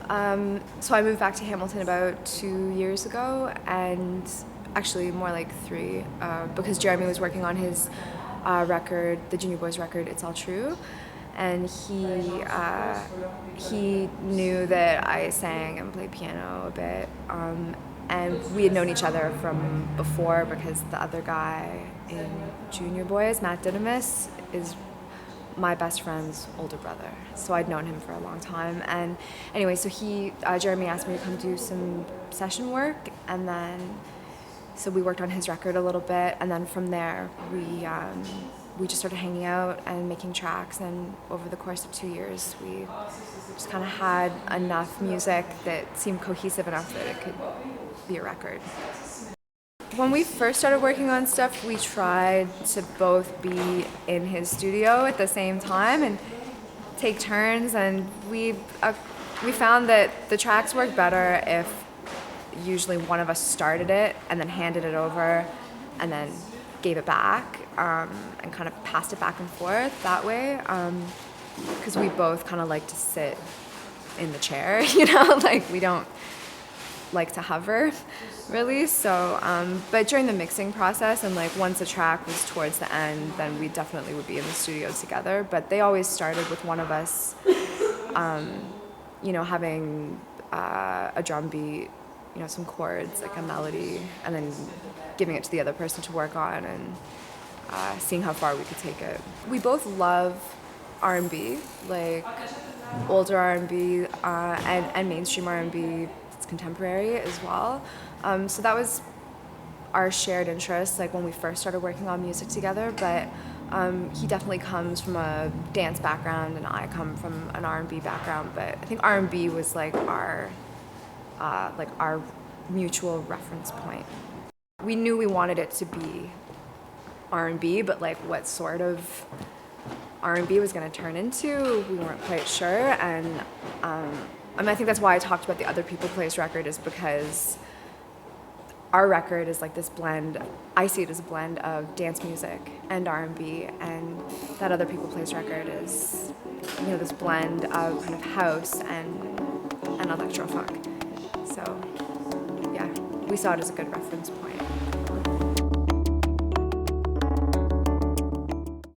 So I moved back to Hamilton about 2 years ago, and actually more like three, because Jeremy was working on his record, the Junior Boys record, It's All True, and he knew that I sang and played piano a bit, and we had known each other from before because the other guy in Junior Boys, Matt Didymus, is my best friend's older brother, so I'd known him for a long time. And anyway, so Jeremy asked me to come do some session work, and then so we worked on his record a little bit, and then from there we just started hanging out and making tracks. And over the course of 2 years, we just kind of had enough music that seemed cohesive enough that it could be a record. When we first started working on stuff, we tried to both be in his studio at the same time and take turns, and we found that the tracks worked better if usually one of us started it and then handed it over and then gave it back, and kind of passed it back and forth that way, because we both kind of like to sit in the chair, like we don't like to hover really. So but during the mixing process, and like once a track was towards the end, then we definitely would be in the studio together. But they always started with one of us having a drum beat, some chords, like a melody, and then giving it to the other person to work on, and seeing how far we could take it. We both love R&B, like older R&B, and mainstream R&B. It's contemporary as well. So that was our shared interest, like when we first started working on music together. But he definitely comes from a dance background, and I come from an R&B background. But I think R&B was like our mutual reference point. We knew we wanted it to be R&B, but like what sort of R&B was going to turn into, we weren't quite sure. And I think that's why I talked about the Other People Place record, is because our record is like this blend. I see it as a blend of dance music and R&B, and that Other People Place record is, this blend of kind of house and electro funk. So, yeah, we saw it as a good reference point.